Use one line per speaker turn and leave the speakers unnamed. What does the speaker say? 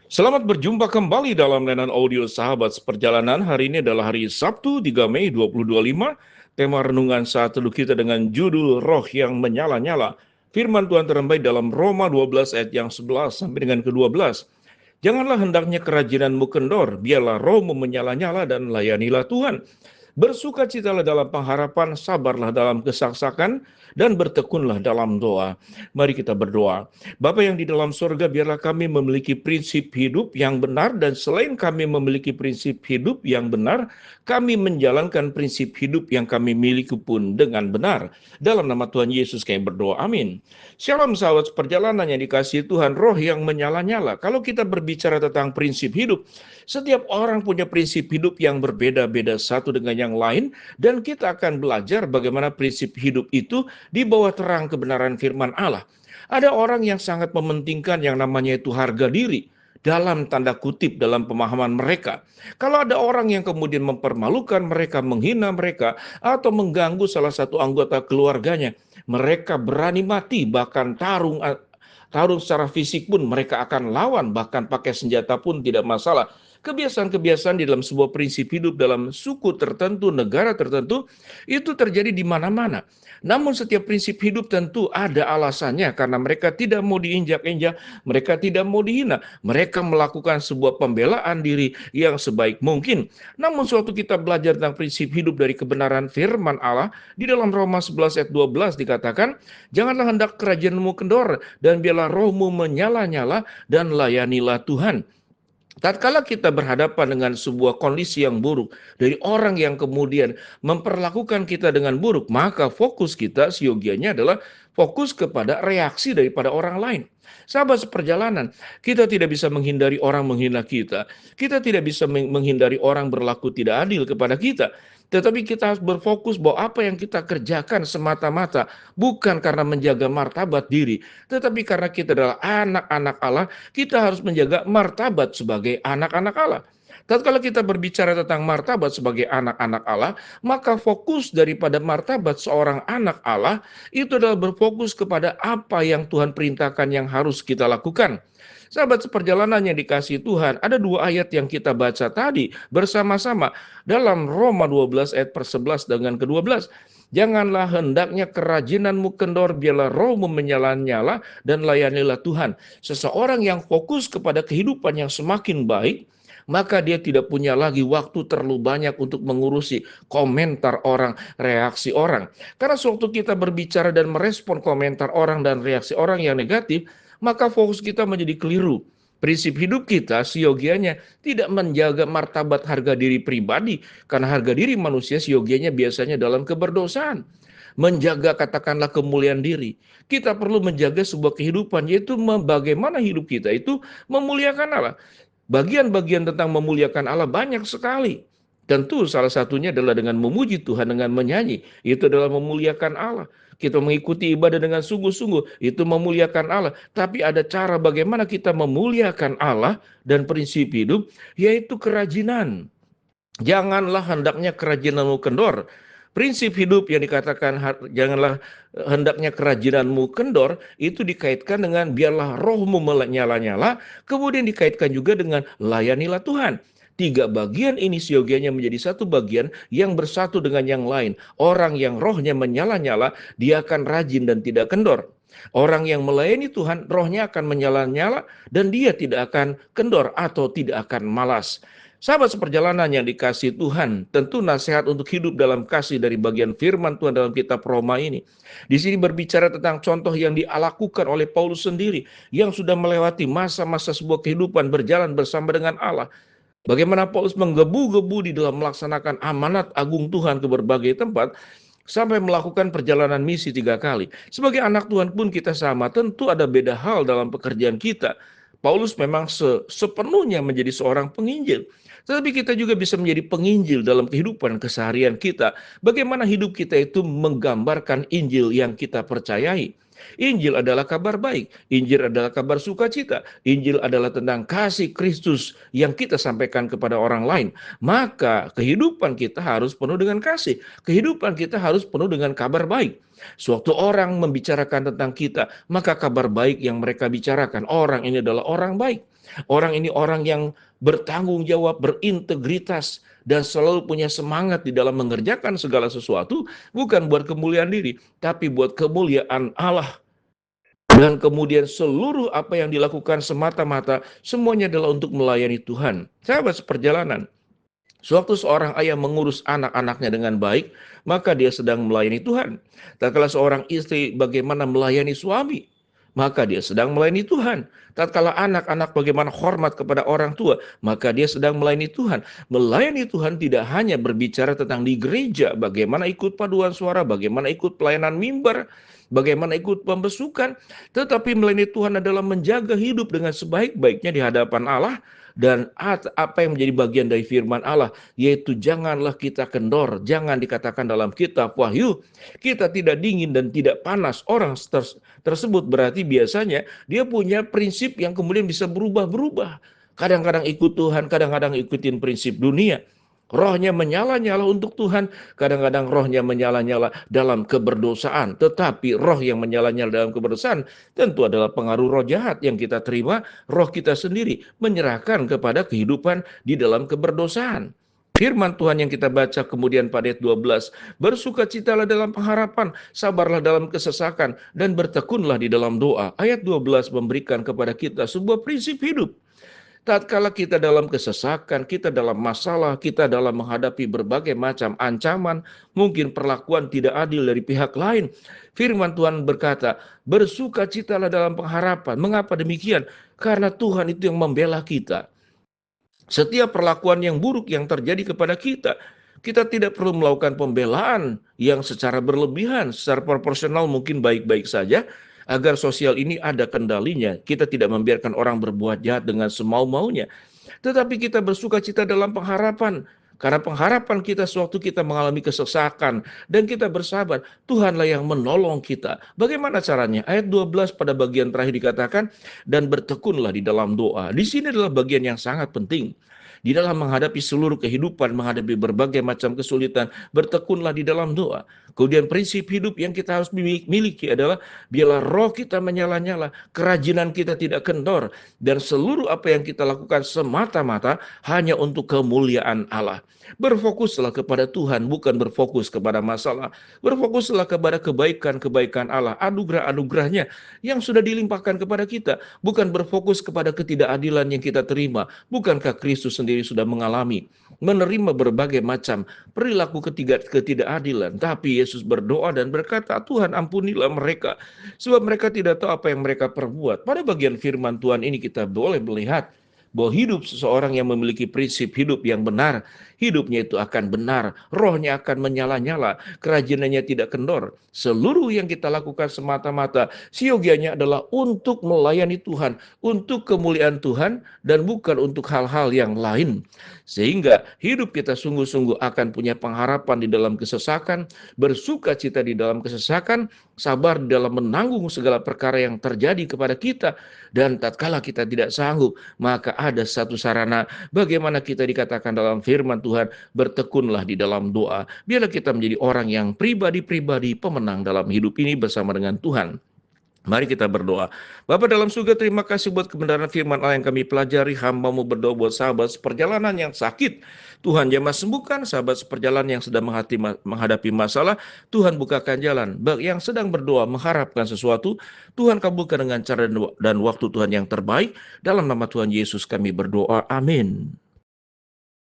Selamat berjumpa kembali dalam layanan audio Sahabat Seperjalanan. Hari ini adalah hari Sabtu 3 Mei 2025. Tema renungan saat teduh kita dengan judul Roh yang Menyala-nyala. Firman Tuhan terbaik dalam Roma 12 ayat yang 11 sampai dengan ke-12. Janganlah hendaknya kerajinanmu kendor, biarlah rohmu menyala-nyala dan layanilah Tuhan. Bersukacitalah dalam pengharapan, sabarlah dalam kesaksakan, dan bertekunlah dalam doa. Mari kita berdoa. Bapa yang di dalam surga, biarlah kami memiliki prinsip hidup yang benar, dan selain kami memiliki prinsip hidup yang benar, kami menjalankan prinsip hidup yang kami miliki pun dengan benar. Dalam nama Tuhan Yesus kami berdoa, amin. Shalom sahabat perjalanan yang dikasihi Tuhan, roh yang menyala-nyala. Kalau kita berbicara tentang prinsip hidup, setiap orang punya prinsip hidup yang berbeda-beda satu dengan yang lain, dan kita akan belajar bagaimana prinsip hidup itu di bawah terang kebenaran firman Allah. Ada orang yang sangat mementingkan yang namanya itu harga diri, dalam tanda kutip dalam pemahaman mereka. Kalau ada orang yang kemudian mempermalukan mereka, menghina mereka, atau mengganggu salah satu anggota keluarganya, mereka berani mati, bahkan tarung secara fisik pun mereka akan lawan, bahkan pakai senjata pun tidak masalah. Kebiasaan-kebiasaan di dalam sebuah prinsip hidup dalam suku tertentu, negara tertentu, itu terjadi di mana-mana. Namun setiap prinsip hidup tentu ada alasannya, karena mereka tidak mau diinjak-injak, mereka tidak mau dihina, mereka melakukan sebuah pembelaan diri yang sebaik mungkin. Namun suatu kita belajar tentang prinsip hidup dari kebenaran firman Allah, di dalam Roma 11 ayat 12 dikatakan, janganlah hendak kerajaanmu kendor, dan biarlah rohmu menyala-nyala, dan layanilah Tuhan. Tatkala kita berhadapan dengan sebuah kondisi yang buruk dari orang yang kemudian memperlakukan kita dengan buruk, maka fokus kita siogianya adalah fokus kepada reaksi daripada orang lain. Sahabat seperjalanan, kita tidak bisa menghindari orang menghina kita. Kita tidak bisa menghindari orang berlaku tidak adil kepada kita. Tetapi kita harus berfokus bahwa apa yang kita kerjakan semata-mata bukan karena menjaga martabat diri, tetapi karena kita adalah anak-anak Allah, kita harus menjaga martabat sebagai anak-anak Allah. Tatkala kita berbicara tentang martabat sebagai anak-anak Allah, maka fokus daripada martabat seorang anak Allah itu adalah berfokus kepada apa yang Tuhan perintahkan yang harus kita lakukan. Sahabat seperjalanan yang dikasihi Tuhan, ada dua ayat yang kita baca tadi bersama-sama dalam Roma 12 ayat per-11 dengan ke-12. Janganlah hendaknya kerajinanmu kendor, biarlah rohmu menyala-nyala, dan layanilah Tuhan. Seseorang yang fokus kepada kehidupan yang semakin baik, maka dia tidak punya lagi waktu terlalu banyak untuk mengurusi komentar orang, reaksi orang. Karena sewaktu kita berbicara dan merespon komentar orang dan reaksi orang yang negatif, maka fokus kita menjadi keliru. Prinsip hidup kita siogianya tidak menjaga martabat harga diri pribadi, karena harga diri manusia siogianya biasanya dalam keberdosaan. Menjaga katakanlah kemuliaan diri. Kita perlu menjaga sebuah kehidupan, yaitu bagaimana hidup kita itu memuliakan Allah. Bagian-bagian tentang memuliakan Allah banyak sekali. Tentu salah satunya adalah dengan memuji Tuhan, dengan menyanyi. Itu adalah memuliakan Allah. Kita mengikuti ibadah dengan sungguh-sungguh, itu memuliakan Allah. Tapi ada cara bagaimana kita memuliakan Allah dan prinsip hidup, yaitu kerajinan. Janganlah hendaknya kerajinanmu kendor. Prinsip hidup yang dikatakan janganlah hendaknya kerajinanmu kendor, itu dikaitkan dengan biarlah rohmu menyala-nyala, kemudian dikaitkan juga dengan layanilah Tuhan. Tiga bagian ini siogianya menjadi satu bagian yang bersatu dengan yang lain. Orang yang rohnya menyala-nyala, dia akan rajin dan tidak kendor. Orang yang melayani Tuhan, rohnya akan menyala-nyala dan dia tidak akan kendor atau tidak akan malas. Sahabat seperjalanan yang dikasihi Tuhan, tentu nasihat untuk hidup dalam kasih dari bagian firman Tuhan dalam kitab Roma ini. Di sini berbicara tentang contoh yang dilakukan oleh Paulus sendiri, yang sudah melewati masa-masa sebuah kehidupan berjalan bersama dengan Allah. Bagaimana Paulus menggebu-gebu di dalam melaksanakan amanat agung Tuhan ke berbagai tempat, sampai melakukan perjalanan misi 3 kali. Sebagai anak Tuhan pun kita sama, tentu ada beda hal dalam pekerjaan kita. Paulus memang sepenuhnya menjadi seorang penginjil. Tetapi kita juga bisa menjadi penginjil dalam kehidupan keseharian kita. Bagaimana hidup kita itu menggambarkan Injil yang kita percayai. Injil adalah kabar baik. Injil adalah kabar sukacita. Injil adalah tentang kasih Kristus yang kita sampaikan kepada orang lain. Maka kehidupan kita harus penuh dengan kasih. Kehidupan kita harus penuh dengan kabar baik. Suatu orang membicarakan tentang kita, maka kabar baik yang mereka bicarakan, orang ini adalah orang baik. Orang ini orang yang bertanggung jawab, berintegritas, dan selalu punya semangat di dalam mengerjakan segala sesuatu, bukan buat kemuliaan diri, tapi buat kemuliaan Allah. Dan kemudian seluruh apa yang dilakukan semata-mata, semuanya adalah untuk melayani Tuhan. Sahabat seperjalanan, sewaktu seorang ayah mengurus anak-anaknya dengan baik, maka dia sedang melayani Tuhan. Tatkala seorang istri bagaimana melayani suami, maka dia sedang melayani Tuhan. Tatkala anak-anak bagaimana hormat kepada orang tua, maka dia sedang melayani Tuhan. Melayani Tuhan tidak hanya berbicara tentang di gereja, bagaimana ikut paduan suara, bagaimana ikut pelayanan mimbar, bagaimana ikut pembesukan, tetapi melayani Tuhan adalah menjaga hidup dengan sebaik-baiknya di hadapan Allah. Dan apa yang menjadi bagian dari firman Allah, yaitu janganlah kita kendor. Jangan dikatakan dalam kitab Wahyu, kita tidak dingin dan tidak panas. Orang tersebut berarti biasanya dia punya prinsip yang kemudian bisa berubah-berubah. Kadang-kadang ikut Tuhan, kadang-kadang ikutin prinsip dunia. Rohnya menyala-nyala untuk Tuhan, kadang-kadang rohnya menyala-nyala dalam keberdosaan. Tetapi roh yang menyala-nyala dalam keberdosaan tentu adalah pengaruh roh jahat yang kita terima, roh kita sendiri menyerahkan kepada kehidupan di dalam keberdosaan. Firman Tuhan yang kita baca kemudian pada ayat 12, bersukacitalah dalam pengharapan, sabarlah dalam kesesakan, dan bertekunlah di dalam doa. Ayat 12 memberikan kepada kita sebuah prinsip hidup. Tatkala kita dalam kesesakan, kita dalam masalah, kita dalam menghadapi berbagai macam ancaman, mungkin perlakuan tidak adil dari pihak lain, firman Tuhan berkata, bersukacitalah dalam pengharapan. Mengapa demikian? Karena Tuhan itu yang membela kita. Setiap perlakuan yang buruk yang terjadi kepada kita, kita tidak perlu melakukan pembelaan yang secara berlebihan, secara proporsional mungkin baik-baik saja, agar sosial ini ada kendalinya. Kita tidak membiarkan orang berbuat jahat dengan semau-maunya. Tetapi kita bersukacita dalam pengharapan. Karena pengharapan kita sewaktu kita mengalami kesesakan dan kita bersabar, Tuhanlah yang menolong kita. Bagaimana caranya? Ayat 12 pada bagian terakhir dikatakan, dan bertekunlah di dalam doa. Di sini adalah bagian yang sangat penting. Di dalam menghadapi seluruh kehidupan, menghadapi berbagai macam kesulitan, bertekunlah di dalam doa. Kemudian prinsip hidup yang kita harus miliki adalah biarlah roh kita menyala-nyala, kerajinan kita tidak kendor, dan seluruh apa yang kita lakukan semata-mata hanya untuk kemuliaan Allah. Berfokuslah kepada Tuhan, bukan berfokus kepada masalah. Berfokuslah kepada kebaikan-kebaikan Allah, anugerah-anugerahnya yang sudah dilimpahkan kepada kita. Bukan berfokus kepada ketidakadilan yang kita terima. Bukankah Kristus sendiri sudah mengalami, menerima berbagai macam perilaku ketidakadilan. Tapi Yesus berdoa dan berkata, Tuhan ampunilah mereka, sebab mereka tidak tahu apa yang mereka perbuat. Pada bagian firman Tuhan ini kita boleh melihat bahwa hidup seseorang yang memiliki prinsip hidup yang benar, hidupnya itu akan benar, rohnya akan menyala-nyala, kerajinannya tidak kendor. Seluruh yang kita lakukan semata-mata siogianya adalah untuk melayani Tuhan, untuk kemuliaan Tuhan, dan bukan untuk hal-hal yang lain. Sehingga hidup kita sungguh-sungguh akan punya pengharapan di dalam kesesakan, bersuka cita di dalam kesesakan, sabar di dalam menanggung segala perkara yang terjadi kepada kita. Dan tatkala kita tidak sanggup, maka ada satu sarana bagaimana kita dikatakan dalam firman Tuhan, bertekunlah di dalam doa. Biarlah kita menjadi orang yang pribadi-pribadi pemenang dalam hidup ini bersama dengan Tuhan. Mari kita berdoa. Bapa dalam surga, terima kasih buat kebenaran firman Allah yang kami pelajari. Hamba-Mu berdoa buat sahabat seperjalanan yang sakit. Tuhan jamah sembuhkan, sahabat seperjalanan yang sedang menghadapi masalah, Tuhan bukakan jalan. Bagi yang sedang berdoa mengharapkan sesuatu, Tuhan kabulkan dengan cara dan waktu Tuhan yang terbaik. Dalam nama Tuhan Yesus kami berdoa. Amin.